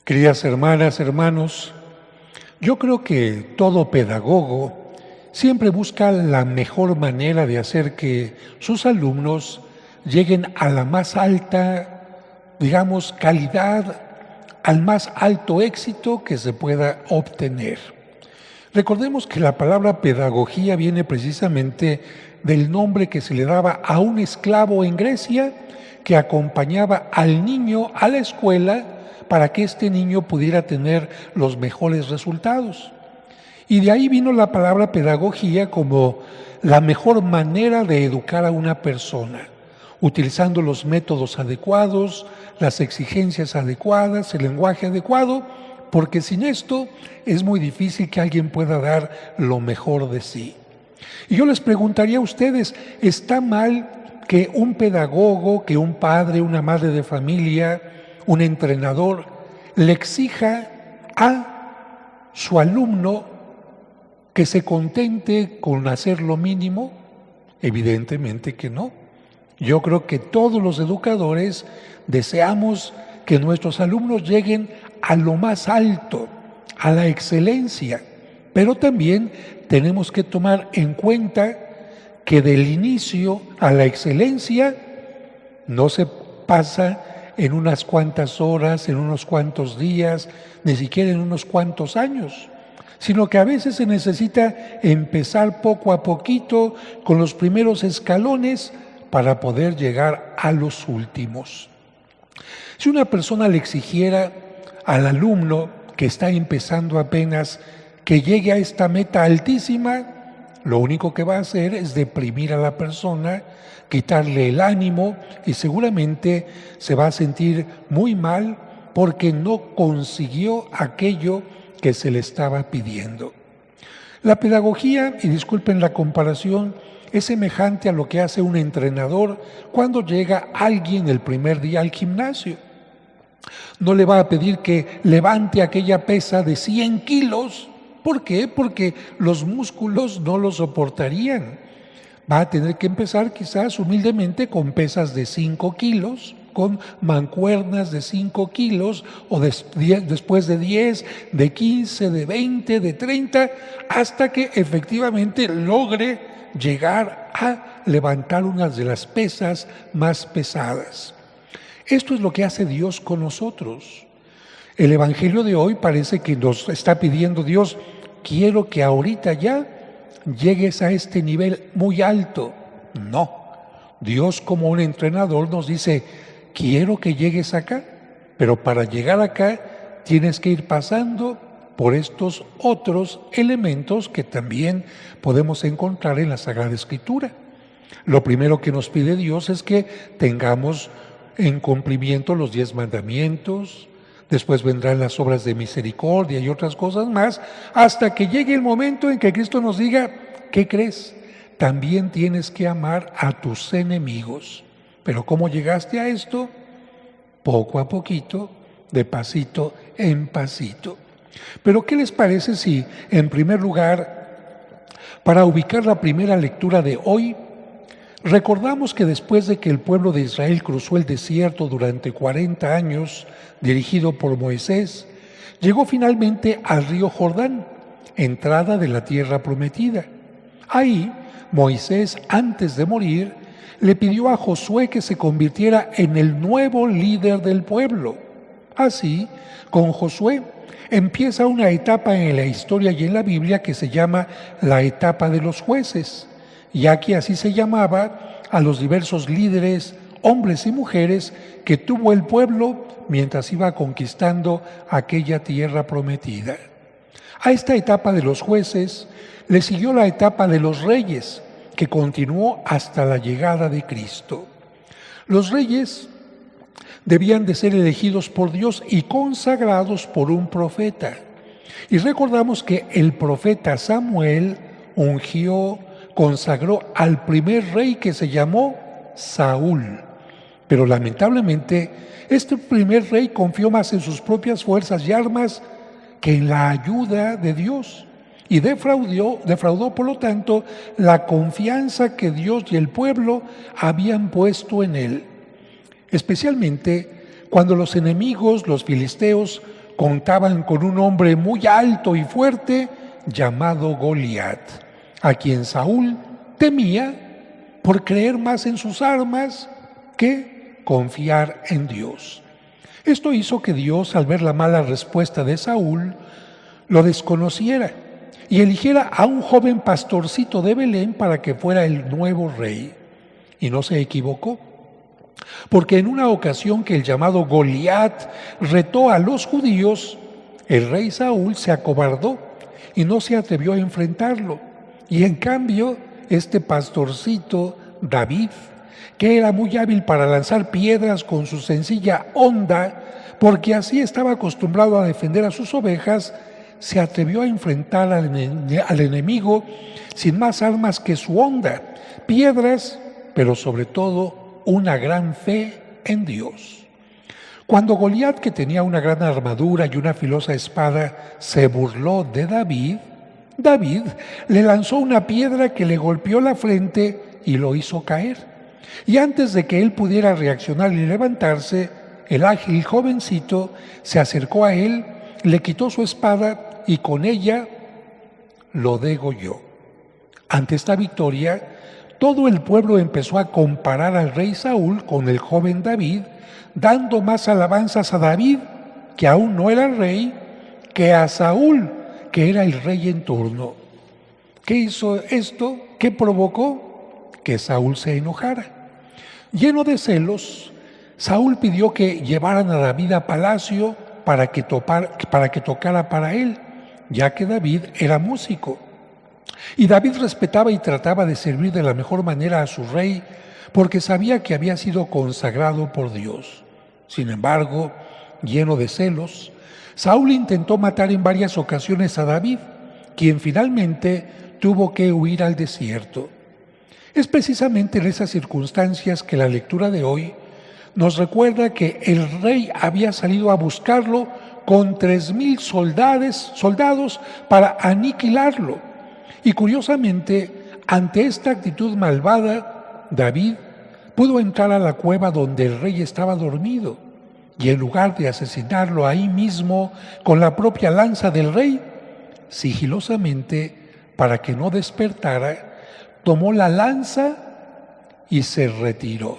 Queridas hermanas, hermanos, yo creo que todo pedagogo siempre busca la mejor manera de hacer que sus alumnos lleguen a la más alta, calidad, al más alto éxito que se pueda obtener. Recordemos que la palabra pedagogía viene precisamente del nombre que se le daba a un esclavo en Grecia que acompañaba al niño a la escuela para que este niño pudiera tener los mejores resultados. Y de ahí vino la palabra pedagogía como la mejor manera de educar a una persona, utilizando los métodos adecuados, las exigencias adecuadas, el lenguaje adecuado, porque sin esto es muy difícil que alguien pueda dar lo mejor de sí. Y yo les preguntaría a ustedes, ¿está mal que un pedagogo, que un padre, una madre de familia, un entrenador le exija a su alumno que se contente con hacer lo mínimo? Evidentemente que no. Yo creo que todos los educadores deseamos que nuestros alumnos lleguen a lo más alto, a la excelencia, pero también tenemos que tomar en cuenta que del inicio a la excelencia no se pasa en unas cuantas horas, en unos cuantos días, ni siquiera en unos cuantos años, sino que a veces se necesita empezar poco a poquito con los primeros escalones para poder llegar a los últimos. Si una persona le exigiera al alumno que está empezando apenas que llegue a esta meta altísima, lo único que va a hacer es deprimir a la persona, quitarle el ánimo y seguramente se va a sentir muy mal porque no consiguió aquello que se le estaba pidiendo. La pedagogía, y disculpen la comparación, es semejante a lo que hace un entrenador cuando llega alguien el primer día al gimnasio. No le va a pedir que levante aquella pesa de 100 kilos. ¿Por qué? Porque los músculos no lo soportarían. Va a tener que empezar quizás humildemente con pesas de 5 kilos, con mancuernas de 5 kilos, o después de 10, de 15, de 20, de 30, hasta que efectivamente logre llegar a levantar unas de las pesas más pesadas. Esto es lo que hace Dios con nosotros. El Evangelio de hoy parece que nos está pidiendo Dios, quiero que ahorita ya llegues a este nivel muy alto. No, Dios como un entrenador nos dice, quiero que llegues acá, pero para llegar acá tienes que ir pasando por estos otros elementos que también podemos encontrar en la Sagrada Escritura. Lo primero que nos pide Dios es que tengamos en cumplimiento los 10 mandamientos, después vendrán las obras de misericordia y otras cosas más, hasta que llegue el momento en que Cristo nos diga, ¿qué crees? También tienes que amar a tus enemigos. Pero ¿cómo llegaste a esto? Poco a poquito, de pasito en pasito. Pero ¿qué les parece si, en primer lugar, para ubicar la primera lectura de hoy, recordamos que después de que el pueblo de Israel cruzó el desierto durante 40 años, dirigido por Moisés, llegó finalmente al río Jordán, entrada de la tierra prometida. Ahí, Moisés, antes de morir, le pidió a Josué que se convirtiera en el nuevo líder del pueblo. Así, con Josué, empieza una etapa en la historia y en la Biblia que se llama la etapa de los jueces, ya que así se llamaba a los diversos líderes, hombres y mujeres que tuvo el pueblo mientras iba conquistando aquella tierra prometida. A esta etapa de los jueces le siguió la etapa de los reyes, que continuó hasta la llegada de Cristo. Los reyes debían de ser elegidos por Dios y consagrados por un profeta. Y recordamos que el profeta Samuel ungió, consagró al primer rey que se llamó Saúl. Pero lamentablemente, este primer rey confió más en sus propias fuerzas y armas que en la ayuda de Dios. Y defraudó, por lo tanto, la confianza que Dios y el pueblo habían puesto en él. Especialmente cuando los enemigos, los filisteos, contaban con un hombre muy alto y fuerte llamado Goliat, a quien Saúl temía por creer más en sus armas que confiar en Dios. Esto hizo que Dios, al ver la mala respuesta de Saúl, lo desconociera y eligiera a un joven pastorcito de Belén para que fuera el nuevo rey. Y no se equivocó, porque en una ocasión que el llamado Goliat retó a los judíos, el rey Saúl se acobardó y no se atrevió a enfrentarlo. Y en cambio, este pastorcito David, que era muy hábil para lanzar piedras con su sencilla honda, porque así estaba acostumbrado a defender a sus ovejas, se atrevió a enfrentar al enemigo sin más armas que su honda, piedras, pero sobre todo una gran fe en Dios. Cuando Goliat, que tenía una gran armadura y una filosa espada, se burló de David, David le lanzó una piedra que le golpeó la frente y lo hizo caer. Y antes de que él pudiera reaccionar y levantarse, el ágil jovencito se acercó a él, le quitó su espada y con ella lo degolló. Ante esta victoria, todo el pueblo empezó a comparar al rey Saúl con el joven David, dando más alabanzas a David, que aún no era rey, que a Saúl, que era el rey en turno. ¿Qué hizo esto? ¿Qué provocó? Que Saúl se enojara. Lleno de celos, Saúl pidió que llevaran a David a palacio para que tocara para él, ya que David era músico. Y David respetaba y trataba de servir de la mejor manera a su rey, porque sabía que había sido consagrado por Dios. Sin embargo, lleno de celos, Saúl intentó matar en varias ocasiones a David, quien finalmente tuvo que huir al desierto. Es precisamente en esas circunstancias que la lectura de hoy nos recuerda que el rey había salido a buscarlo con 3,000 soldados para aniquilarlo. Y curiosamente, ante esta actitud malvada, David pudo entrar a la cueva donde el rey estaba dormido y en lugar de asesinarlo ahí mismo con la propia lanza del rey, sigilosamente, para que no despertara, tomó la lanza y se retiró.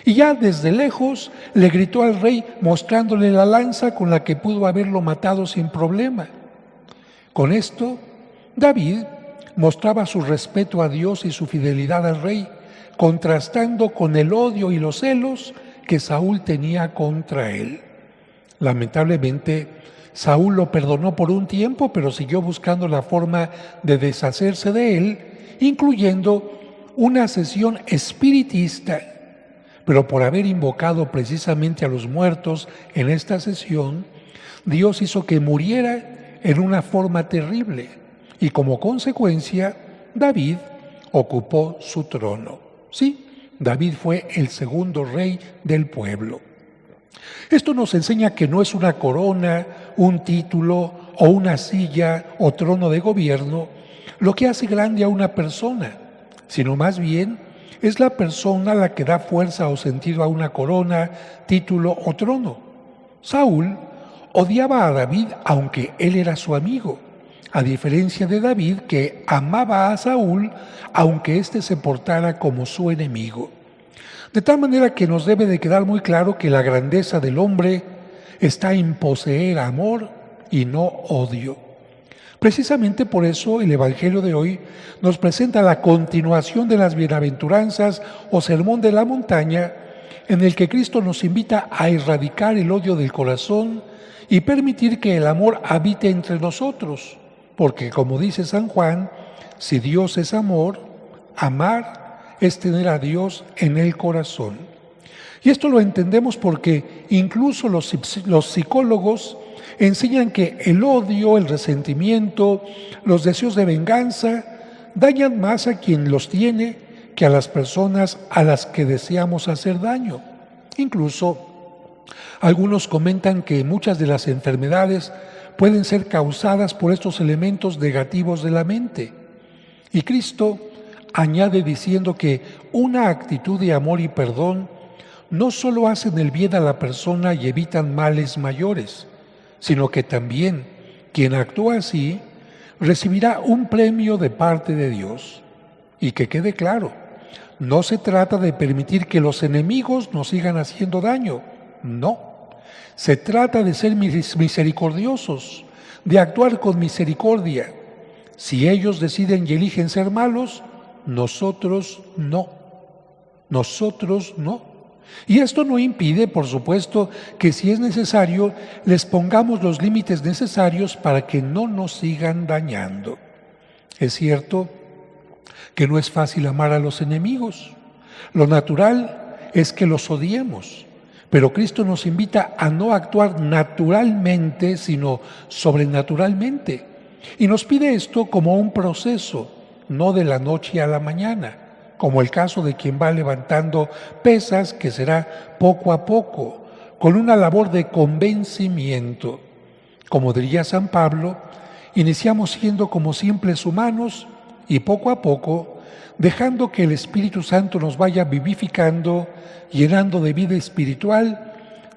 Y ya desde lejos le gritó al rey mostrándole la lanza con la que pudo haberlo matado sin problema. Con esto, David mostraba su respeto a Dios y su fidelidad al rey, contrastando con el odio y los celos que Saúl tenía contra él. Lamentablemente, Saúl lo perdonó por un tiempo, pero siguió buscando la forma de deshacerse de él, incluyendo una sesión espiritista. Pero por haber invocado precisamente a los muertos en esta sesión, Dios hizo que muriera en una forma terrible y como consecuencia David ocupó su trono. Sí, David fue el segundo rey del pueblo. Esto nos enseña que no es una corona, un título o una silla o trono de gobierno lo que hace grande a una persona, sino más bien es la persona la que da fuerza o sentido a una corona, título o trono. Saúl odiaba a David aunque él era su amigo, a diferencia de David que amaba a Saúl aunque éste se portara como su enemigo. De tal manera que nos debe de quedar muy claro que la grandeza del hombre está en poseer amor y no odio. Precisamente por eso el Evangelio de hoy nos presenta la continuación de las bienaventuranzas o sermón de la montaña, en el que Cristo nos invita a erradicar el odio del corazón y permitir que el amor habite entre nosotros, porque como dice San Juan, si Dios es amor, amar es tener a Dios en el corazón. Y esto lo entendemos porque incluso los psicólogos enseñan que el odio, el resentimiento, los deseos de venganza dañan más a quien los tiene que a las personas a las que deseamos hacer daño. Incluso algunos comentan que muchas de las enfermedades pueden ser causadas por estos elementos negativos de la mente. Y Cristo añade diciendo que una actitud de amor y perdón no solo hacen el bien a la persona y evitan males mayores, sino que también quien actúa así recibirá un premio de parte de Dios. Y que quede claro, no se trata de permitir que los enemigos nos sigan haciendo daño, no. Se trata de ser misericordiosos, de actuar con misericordia. Si ellos deciden y eligen ser malos, nosotros no. Nosotros no. Y esto no impide, por supuesto, que si es necesario, les pongamos los límites necesarios para que no nos sigan dañando. Es cierto que no es fácil amar a los enemigos. Lo natural es que los odiemos, pero Cristo nos invita a no actuar naturalmente, sino sobrenaturalmente. Y nos pide esto como un proceso, no de la noche a la mañana, como el caso de quien va levantando pesas, que será poco a poco, con una labor de convencimiento. Como diría San Pablo, iniciamos siendo como simples humanos y poco a poco, dejando que el Espíritu Santo nos vaya vivificando, llenando de vida espiritual,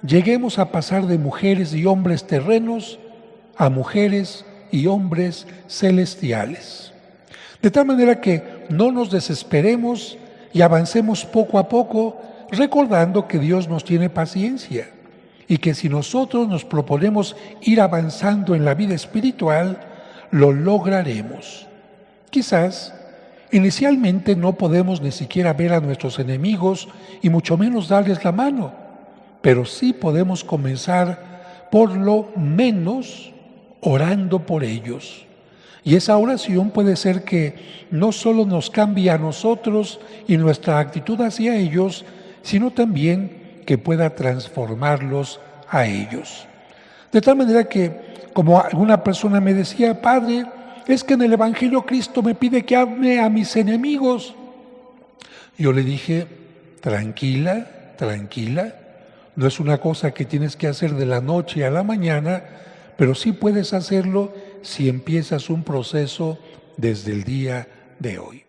lleguemos a pasar de mujeres y hombres terrenos a mujeres y hombres celestiales. De tal manera que no nos desesperemos y avancemos poco a poco, recordando que Dios nos tiene paciencia y que si nosotros nos proponemos ir avanzando en la vida espiritual, lo lograremos. Quizás inicialmente no podemos ni siquiera ver a nuestros enemigos y mucho menos darles la mano, pero sí podemos comenzar por lo menos orando por ellos. Y esa oración puede ser que no solo nos cambie a nosotros y nuestra actitud hacia ellos, sino también que pueda transformarlos a ellos. De tal manera que, como alguna persona me decía, Padre, es que en el Evangelio Cristo me pide que ame a mis enemigos. Yo le dije, tranquila, tranquila, no es una cosa que tienes que hacer de la noche a la mañana, pero sí puedes hacerlo si empiezas un proceso desde el día de hoy.